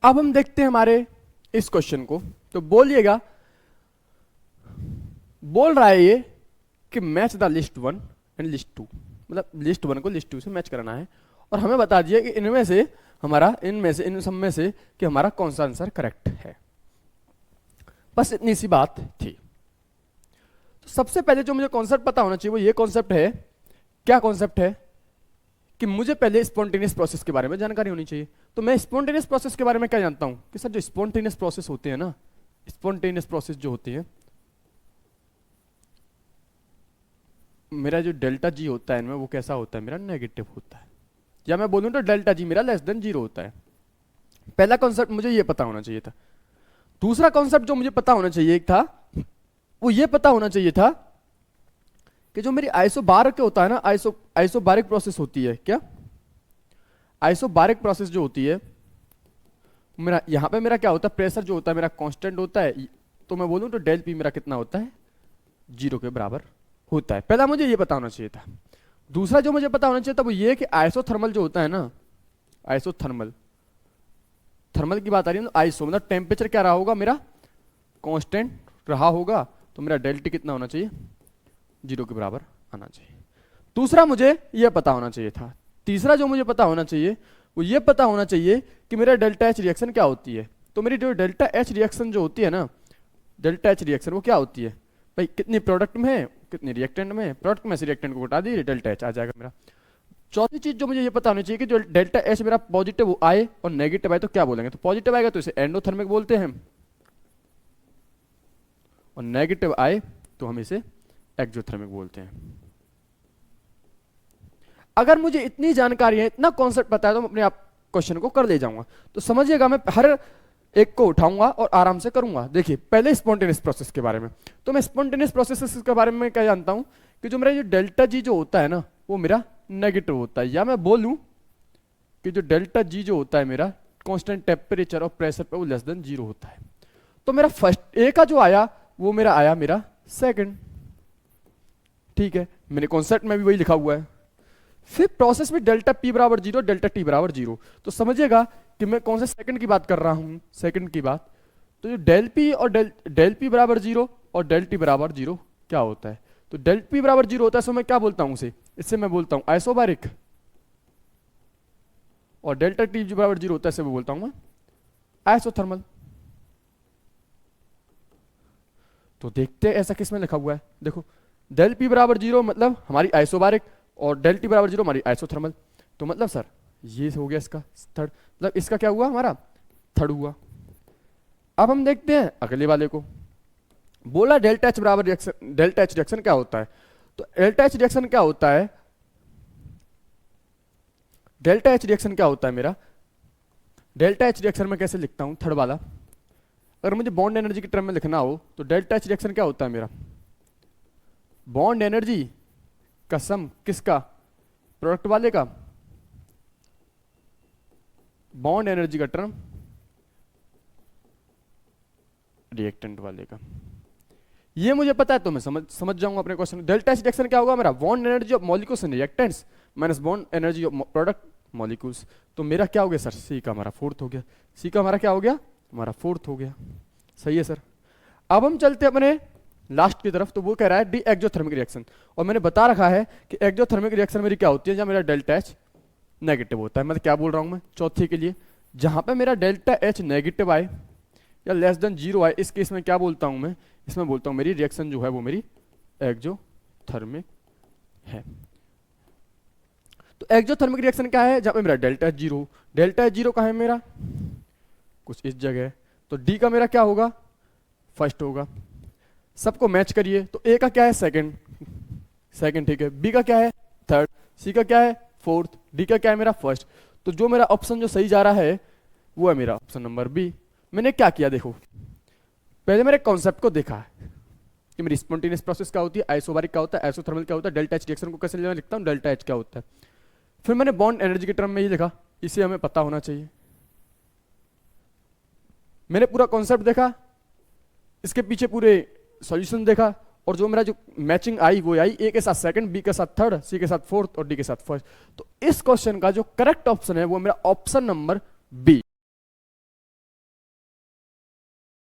अब हम देखते हैं हमारे इस क्वेश्चन को, तो बोलिएगा, बोल रहा है ये कि match the list one and list two, मतलब लिस्ट वन को लिस्ट टू से मैच कराना है, और हमें बता दिया कि इनमें से इन सब में से कि हमारा कौन सा आंसर करेक्ट है। बस इतनी सी बात थी। तो सबसे पहले जो मुझे कॉन्सेप्ट पता होना चाहिए वो ये कॉन्सेप्ट है, क्या कॉन्सेप्ट है, कि मुझे पहले स्पॉन्टेनियस प्रोसेस के बारे में जानकारी होनी चाहिए। तो मैं स्पॉन्टेनियस प्रोसेस के बारे में क्या जानता हूं कि सर जो स्पॉन्टेनियस प्रोसेस होते हैं ना, स्पॉन्टेनियस प्रोसेस जो होती है, मेरा जो डेल्टा जी होता है इनमें वो कैसा होता है, मेरा नेगेटिव होता है, या मैं बोलूं तो डेल्टा जी मेरा लेस देन 0 होता है। पहला कॉन्सेप्ट मुझे ये पता होना चाहिए था। दूसरा कॉन्सेप्ट जो मुझे पता होना चाहिए था वो ये पता होना चाहिए था कि जो मेरी आइसोबारिक होता है ना, आइसोबारिक प्रोसेस होती है, क्या आइसोबारिक प्रोसेस जो होती है, मेरा यहां पे मेरा क्या होता है, प्रेशर जो होता है मेरा कांस्टेंट होता है, तो मैं बोलूं तो डेल पी मेरा कितना होता है, 0 के बराबर होता है। पहला मुझे ये पता होना चाहिए था। दूसरा जो मुझे पता होना चाहिए था वो ये कि आइसोथर्मल जो होता है ना, आइसोथर्मल, थर्मल की बात आ रही है तो आइसो मतलब टेम्परेचर क्या रहा होगा, मेरा कांस्टेंट रहा होगा, तो मेरा डेल टी कितना होना चाहिए, 0 के बराबर आना चाहिए। दूसरा मुझे यह पता होना चाहिए था। तीसरा जो मुझे पता होना चाहिए वो ये पता होना चाहिए कि मेरा डेल्टा एच रिएक्शन क्या होती है। तो मेरी जो डेल्टा एच रिएक्शन जो होती है ना, डेल्टा एच रिएक्शन वो क्या होती है भाई, कितनी प्रोडक्ट में है कितनी रिएक्टेंट में, प्रोडक्ट में से रिएक्टेंट को घटा दी, डेल्टा एच आ जाएगा मेरा। चौथी चीज जो मुझे ये पता होनी चाहिए कि जो डेल्टा एच मेरा पॉजिटिव आए और नेगेटिव आए तो क्या बोलेंगे, तो पॉजिटिव आएगा तो इसे एंडोथर्मिक बोलते हैं, और नेगेटिव आए तो हम इसे एक्सोथर्मिक बोलते हैं। अगर मुझे इतनी जानकारी है, इतना कॉन्सेप्ट पता है, तो मैं अपने आप क्वेश्चन को कर ले जाऊंगा। तो समझिएगा, मैं हर एक को उठाऊंगा और आराम से करूंगा। देखिए पहले स्पॉन्टेनियस प्रोसेस के बारे में, तो मैं स्पॉन्टेनियस प्रोसेस के बारे में क्या जानता हूं कि जो मेरा जो डेल्टा जी जो होता है ना वो मेरा नेगेटिव होता है, या मैं बोलूं कि जो डेल्टा जी जो होता है मेरा कांस्टेंट टेम्परेचर और प्रेशर पे वो लेस देन 0 होता है। तो मेरा फर्स्ट ए का जो आया वो मेरा आया मेरा सेकंड, ठीक है, मैंने कॉन्सेप्ट में भी वही लिखा हुआ है। फिर प्रोसेस में डेल्टा पी बराबर 0, डेल्टा टी बराबर 0, तो समझिएगा कि मैं कौन से सेकंड की बात कर रहा हूं, सेकंड की बात। तो जो डेल पी और डेल पी बराबर 0 और डेल टी बराबर 0 क्या होता है, तो डेल पी बराबर 0 होता है, सो मैं क्या बोलता हूं उसे, इससे मैं बोलता हूं आइसोबारिक, और डेल्टा टी बराबर 0 होता है, इससे मैं बोलता हूं मैं आइसोथर्मल। तो देखते हैं ऐसा किस में लिखा हुआ है। देखो डेल पी बराबर 0 मतलब हमारी आइसोबारिक, और डेल टी बराबर 0 हमारी आइसोथर्मल। तो मतलब सर ये हो गया इसका थर्ड, मतलब इसका क्या हुआ, हमारा थर्ड हुआ। अब हम देखते हैं अगले वाले को। बोला डेल्टा एच बराबर रिएक्शन, डेल्टा एच रिएक्शन क्या होता है, तो डेल्टा एच रिएक्शन क्या होता है, डेल्टा एच रिएक्शन क्या होता है मेरा, डेल्टा एच रिएक्शन में कैसे लिखता हूं, थर्ड वाला, अगर मुझे बॉन्ड एनर्जी की टर्म में लिखना हो तो डेल्टा एच रिएक्शन क्या होता है मेरा, बॉन्ड एनर्जी का सम, किसका, प्रोडक्ट वाले का, बॉन्ड एनर्जी का टर्म रिएक्टेंट वाले का। ये मुझे पता है तो मैं समझ जाऊंगा अपने क्वेश्चन। डेल्टा एच रिएक्शन क्या होगा मेरा, bond energy of molecules and reactants minus bond energy of product molecules. तो मेरा क्या हो गया सर, सी का हमारा फोर्थ हो गया, सी का हमारा क्या हो गया, हमारा फोर्थ हो गया। सही है सर। अब हम चलते हैं अपने लास्ट की तरफ, तो वो कह रहा है डी एक्सोथर्मिक रिएक्शन, और मैंने बता रखा है कि एक्सोथर्मिक रिएक्शन मेरी क्या होती है, जहां मेरा डेल्टा एच नेगेटिव होता है। मतलब क्या बोल रहा हूं मैं चौथी के लिए, जहां पे मेरा डेल्टा एच नेगेटिव आए या लेस देन 0 आए, इस केस में क्या बोलता हूं मैं, इसमें बोलता हूं मेरी रिएक्शन जो है वो मेरी एक्सोथर्मिक है। तो एक्सोथर्मिक रिएक्शन क्या है, जहां पे मेरा डेल्टा एच 0, डेल्टा एच 0 कहां है मेरा, कुछ इस जगह, तो डी का मेरा क्या होगा, फर्स्ट होगा। सबको मैच करिए, तो ए का क्या है, सेकंड, सेकंड ठीक है, बी का क्या है, थर्ड, सी का क्या है, फोर्थ, डी का क्या है मेरा फर्स्ट। तो जो मेरा ऑप्शन जो सही जा रहा है वो है मेरा ऑप्शन नंबर बी। मैंने क्या किया, देखो पहले मेरे कॉन्सेप्ट को देखा कि मेरी स्पॉन्टेनियस प्रोसेस क्या होती है, आइसोबारिक क्या होता है, आइसोथर्मल क्या होता है, डेल्टा एच रिएक्शन को कैसे लिखता हूं, डेल्टा एच क्या होता है। फिर मैंने बॉन्ड एनर्जी के टर्म में ही लिखा, इसे हमें पता होना चाहिए। मैंने पूरा कॉन्सेप्ट देखा, इसके पीछे पूरे सॉल्यूशन देखा, और जो मेरा जो मैचिंग आई वो आई ए के साथ सेकंड, बी के साथ थर्ड, सी के साथ फोर्थ और डी के साथ फर्स्ट। तो इस क्वेश्चन का जो करेक्ट ऑप्शन है वो मेरा ऑप्शन नंबर बी।